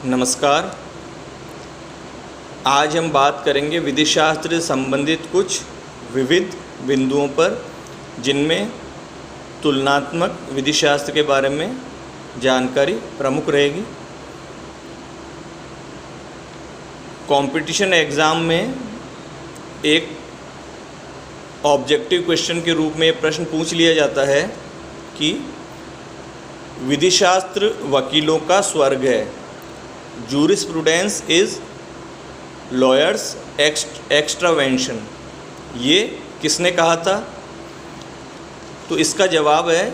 नमस्कार। आज हम बात करेंगे विधिशास्त्र से संबंधित कुछ विविध बिंदुओं पर, जिनमें तुलनात्मक विधिशास्त्र के बारे में जानकारी प्रमुख रहेगी। कंपटीशन एग्ज़ाम में एक ऑब्जेक्टिव क्वेश्चन के रूप में ये प्रश्न पूछ लिया जाता है कि विधिशास्त्र वकीलों का स्वर्ग है। Jurisprudence is lawyer's extraversion. ये किसने कहा था? तो इसका जवाब है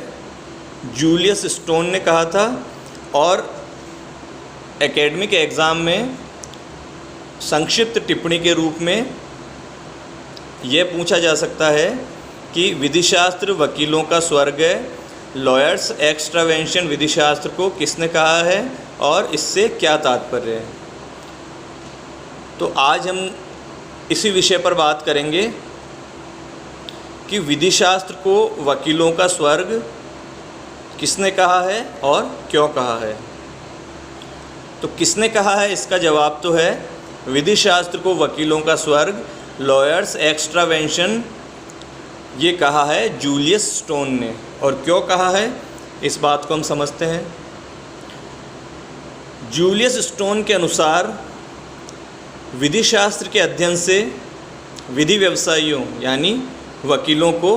जूलियस स्टोन ने कहा था। और एकेडमिक एग्ज़ाम में संक्षिप्त टिप्पणी के रूप में यह पूछा जा सकता है कि विधिशास्त्र वकीलों का स्वर्ग है, लॉयर्स एक्स्ट्रावेंशन विधिशास्त्र को किसने कहा है और इससे क्या तात्पर्य है। तो आज हम इसी विषय पर बात करेंगे कि विधिशास्त्र को वकीलों का स्वर्ग किसने कहा है और क्यों कहा है। तो किसने कहा है, इसका जवाब तो है विधिशास्त्र को वकीलों का स्वर्ग, लॉयर्स एक्स्ट्रावेंशन, ये कहा है जूलियस स्टोन ने। और क्यों कहा है, इस बात को हम समझते हैं। जूलियस स्टोन के अनुसार विधिशास्त्र के अध्ययन से विधि व्यवसायियों यानी वकीलों को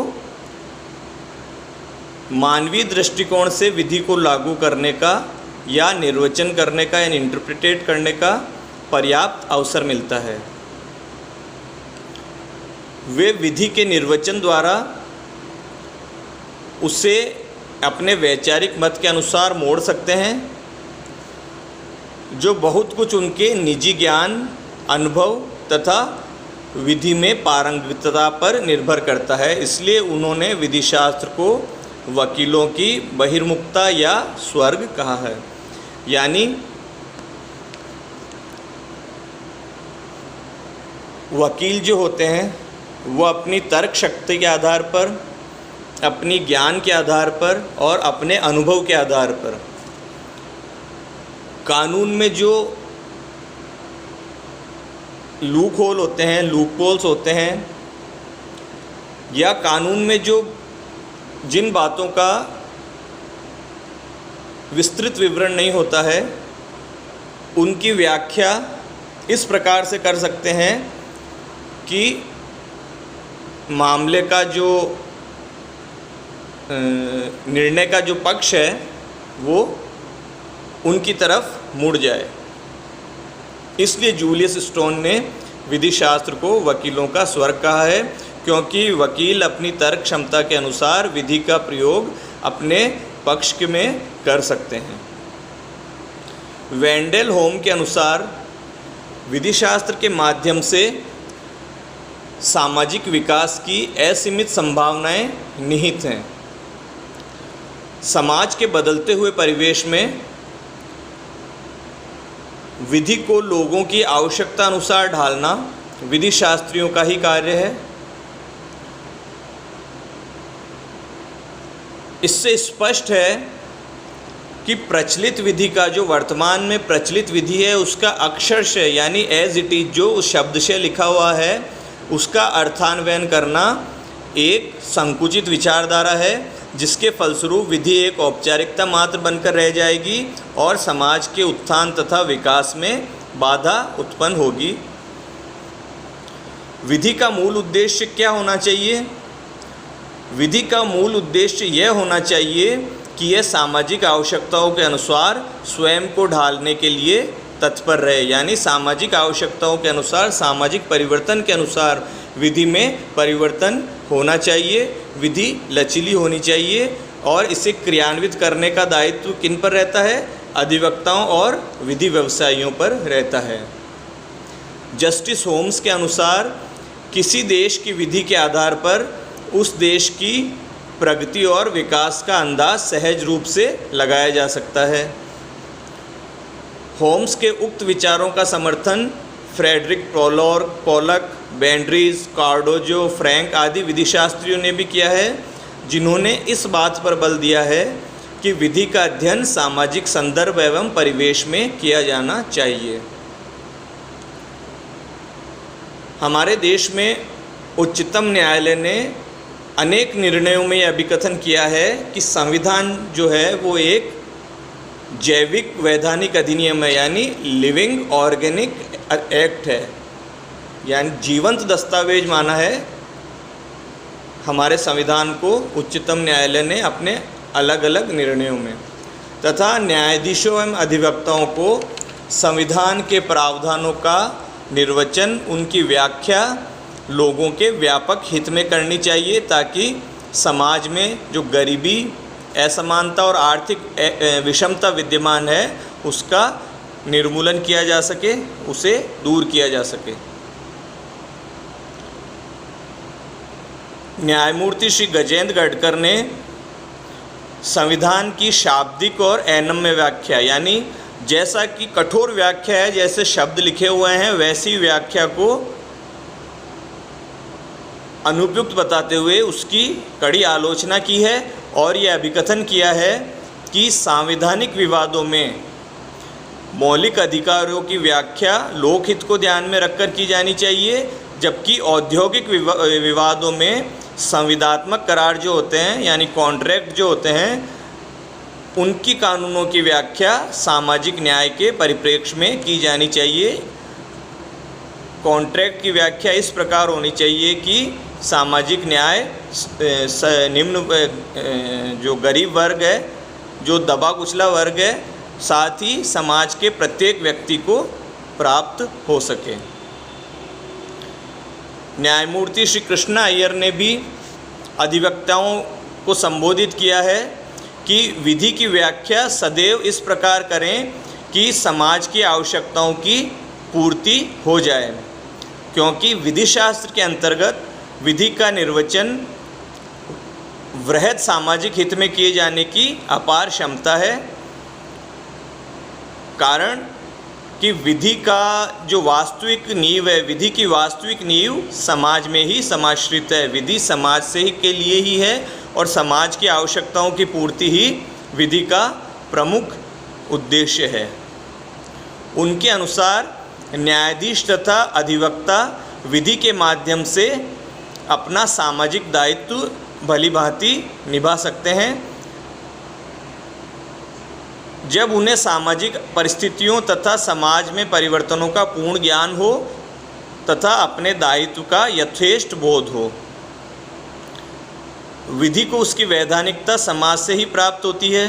मानवीय दृष्टिकोण से विधि को लागू करने का या निर्वचन करने का यानी इंटरप्रिटेट करने का पर्याप्त अवसर मिलता है। वे विधि के निर्वचन द्वारा उसे अपने वैचारिक मत के अनुसार मोड़ सकते हैं, जो बहुत कुछ उनके निजी ज्ञान, अनुभव तथा विधि में पारंगतता पर निर्भर करता है। इसलिए उन्होंने विधिशास्त्र को वकीलों की बहिर्मुखता या स्वर्ग कहा है। यानी वकील जो होते हैं वो अपनी तर्क शक्ति के आधार पर, अपनी ज्ञान के आधार पर और अपने अनुभव के आधार पर कानून में जो लूप होल होते हैं, लूप होल्स होते हैं, या कानून में जो जिन बातों का विस्तृत विवरण नहीं होता है, उनकी व्याख्या इस प्रकार से कर सकते हैं कि मामले का जो निर्णय का जो पक्ष है वो उनकी तरफ मुड़ जाए। इसलिए जूलियस स्टोन ने विधिशास्त्र को वकीलों का स्वर्ग कहा है, क्योंकि वकील अपनी तर्क क्षमता के अनुसार विधि का प्रयोग अपने पक्ष में कर सकते हैं। वेंडेल होम के अनुसार विधिशास्त्र के माध्यम से सामाजिक विकास की असीमित संभावनाएं निहित हैं। समाज के बदलते हुए परिवेश में विधि को लोगों की आवश्यकता अनुसार ढालना विधिशास्त्रियों का ही कार्य है। इससे स्पष्ट है कि प्रचलित विधि का जो वर्तमान में प्रचलित विधि है उसका अक्षरशः यानी एज इट इज जो उस शब्द से लिखा हुआ है उसका अर्थान्वयन करना एक संकुचित विचारधारा है, जिसके फलस्वरूप विधि एक औपचारिकता मात्र बनकर रह जाएगी और समाज के उत्थान तथा विकास में बाधा उत्पन्न होगी। विधि का मूल उद्देश्य क्या होना चाहिए? विधि का मूल उद्देश्य यह होना चाहिए कि यह सामाजिक आवश्यकताओं के अनुसार स्वयं को ढालने के लिए तत्पर रहे। यानी सामाजिक आवश्यकताओं के अनुसार, सामाजिक परिवर्तन के अनुसार विधि में परिवर्तन होना चाहिए, विधि लचीली होनी चाहिए और इसे क्रियान्वित करने का दायित्व किन पर रहता है? अधिवक्ताओं और विधि व्यवसायियों पर रहता है। जस्टिस होम्स के अनुसार किसी देश की विधि के आधार पर उस देश की प्रगति और विकास का अंदाज सहज रूप से लगाया जा सकता है। होम्स के उक्त विचारों का समर्थन फ्रेडरिक पोलक, बेंड्रीज, कार्डोजो, फ्रैंक आदि विधिशास्त्रियों ने भी किया है, जिन्होंने इस बात पर बल दिया है कि विधि का अध्ययन सामाजिक संदर्भ एवं परिवेश में किया जाना चाहिए। हमारे देश में उच्चतम न्यायालय ने अनेक निर्णयों में यह अभिकथन किया है कि संविधान जो है वो एक जैविक वैधानिक अधिनियम है, यानी लिविंग ऑर्गेनिक एक्ट है, यानी जीवंत दस्तावेज माना है हमारे संविधान को उच्चतम न्यायालय ने अपने अलग अलग निर्णयों में। तथा न्यायाधीशों एवं अधिवक्ताओं को संविधान के प्रावधानों का निर्वचन, उनकी व्याख्या लोगों के व्यापक हित में करनी चाहिए, ताकि समाज में जो गरीबी, असमानता और आर्थिक विषमता विद्यमान है उसका निर्मूलन किया जा सके, उसे दूर किया जा सके। न्यायमूर्ति श्री गजेंद्र गढ़कर ने संविधान की शाब्दिक और अनम्य व्याख्या, यानी जैसा कि कठोर व्याख्या है, जैसे शब्द लिखे हुए हैं वैसी व्याख्या को अनुपयुक्त बताते हुए उसकी कड़ी आलोचना की है और यह अभिकथन किया है कि सांवैधानिक विवादों में मौलिक अधिकारों की व्याख्या लोकहित को ध्यान में रखकर की जानी चाहिए, जबकि औद्योगिक विवादों में संविदात्मक करार जो होते हैं यानी कॉन्ट्रैक्ट जो होते हैं उनकी कानूनों की व्याख्या सामाजिक न्याय के परिप्रेक्ष्य में की जानी चाहिए। कॉन्ट्रैक्ट की व्याख्या इस प्रकार होनी चाहिए कि सामाजिक न्याय निम्न जो गरीब वर्ग है, जो दबा कुचला वर्ग है, साथ ही समाज के प्रत्येक व्यक्ति को प्राप्त हो सके। न्यायमूर्ति श्री कृष्णा अय्यर ने भी अधिवक्ताओं को संबोधित किया है कि विधि की व्याख्या सदैव इस प्रकार करें कि समाज की आवश्यकताओं की पूर्ति हो जाए, क्योंकि विधि शास्त्र के अंतर्गत विधि का निर्वचन वृहद सामाजिक हित में किए जाने की अपार क्षमता है। कारण कि विधि का जो वास्तविक नींव है, विधि की वास्तविक नींव समाज में ही समाश्रित है। विधि समाज से ही के लिए ही है और समाज की आवश्यकताओं की पूर्ति ही विधि का प्रमुख उद्देश्य है। उनके अनुसार न्यायाधीश तथा अधिवक्ता विधि के माध्यम से अपना सामाजिक दायित्व भली भांति निभा सकते हैं जब उन्हें सामाजिक परिस्थितियों तथा समाज में परिवर्तनों का पूर्ण ज्ञान हो तथा अपने दायित्व का यथेष्ट बोध हो। विधि को उसकी वैधानिकता समाज से ही प्राप्त होती है।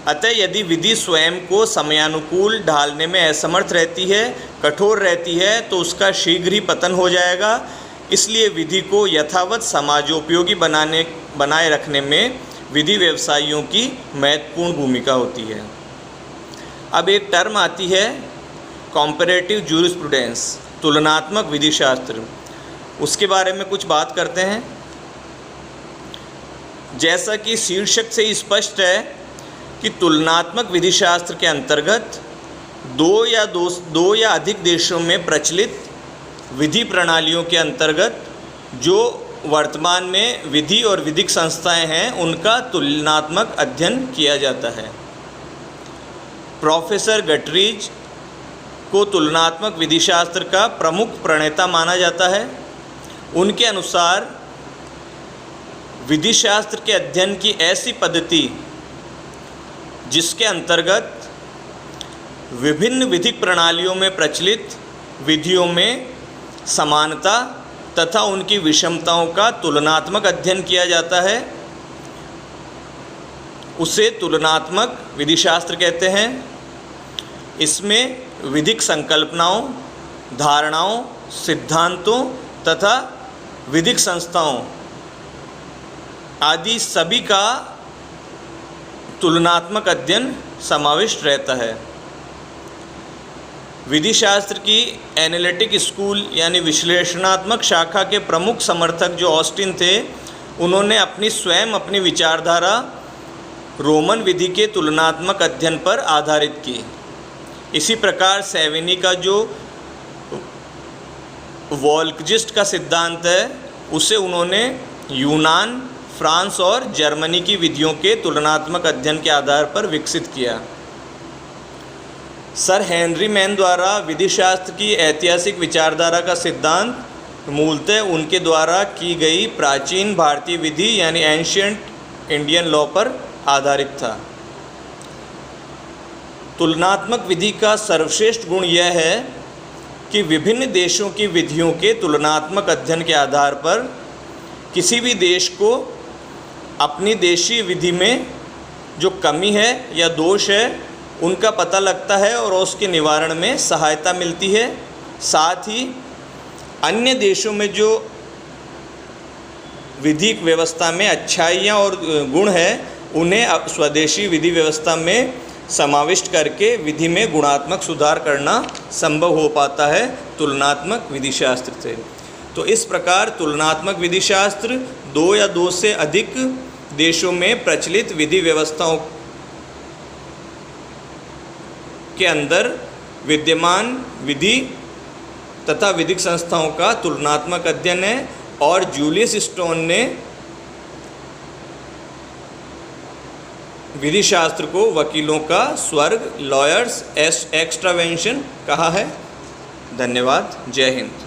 अतः यदि विधि स्वयं को समयानुकूल ढालने में असमर्थ रहती है, कठोर रहती है, तो उसका शीघ्र ही पतन हो जाएगा। इसलिए विधि को यथावत समाजोपयोगी बनाए रखने में विधि व्यवसायियों की महत्वपूर्ण भूमिका होती है। अब एक टर्म आती है कॉम्पैरेटिव ज्यूरिस्प्रूडेंस, तुलनात्मक विधि शास्त्र। उसके बारे में कुछ बात करते हैं। जैसा कि शीर्षक से स्पष्ट है कि तुलनात्मक विधि शास्त्र के अंतर्गत दो या अधिक देशों में प्रचलित विधि प्रणालियों के अंतर्गत जो वर्तमान में विधि और विधिक संस्थाएं हैं उनका तुलनात्मक अध्ययन किया जाता है। प्रोफेसर गटरीज को तुलनात्मक विधि शास्त्र का प्रमुख प्रणेता माना जाता है। उनके अनुसार विधि शास्त्र के अध्ययन की ऐसी पद्धति जिसके अंतर्गत विभिन्न विधिक प्रणालियों में प्रचलित विधियों में समानता तथा उनकी विषमताओं का तुलनात्मक अध्ययन किया जाता है, उसे तुलनात्मक विधि शास्त्र कहते हैं। इसमें विधिक संकल्पनाओं, धारणाओं, सिद्धांतों तथा विधिक संस्थाओं आदि सभी का तुलनात्मक अध्ययन समाविष्ट रहता है। विधि शास्त्र की एनालिटिक स्कूल यानी विश्लेषणात्मक शाखा के प्रमुख समर्थक जो ऑस्टिन थे, उन्होंने अपनी विचारधारा रोमन विधि के तुलनात्मक अध्ययन पर आधारित की। इसी प्रकार सेवेनी का जो वॉल्कजिस्ट का सिद्धांत है उसे उन्होंने यूनान, फ्रांस और जर्मनी की विधियों के तुलनात्मक अध्ययन के आधार पर विकसित किया। सर हेनरी मैन द्वारा विधिशास्त्र की ऐतिहासिक विचारधारा का सिद्धांत मूलतः उनके द्वारा की गई प्राचीन भारतीय विधि यानी एंशियंट इंडियन लॉ पर आधारित था। तुलनात्मक विधि का सर्वश्रेष्ठ गुण यह है कि विभिन्न देशों की विधियों के तुलनात्मक अध्ययन के आधार पर किसी भी देश को अपनी देशीय विधि में जो कमी है या दोष है उनका पता लगता है और उसके निवारण में सहायता मिलती है। साथ ही अन्य देशों में जो विधिक व्यवस्था में अच्छाइयाँ और गुण है उन्हें स्वदेशी विधि व्यवस्था में समाविष्ट करके विधि में गुणात्मक सुधार करना संभव हो पाता है तुलनात्मक विधिशास्त्र से। तो इस प्रकार तुलनात्मक विधिशास्त्र 2 या 2 से अधिक देशों में प्रचलित विधि व्यवस्थाओं के अंदर विद्यमान विधि तथा विधिक संस्थाओं का तुलनात्मक अध्ययन है। और जूलियस स्टोन ने विधि शास्त्र को वकीलों का स्वर्ग, लॉयर्स एक्स्ट्रावेंशन कहा है। धन्यवाद। जय हिंद।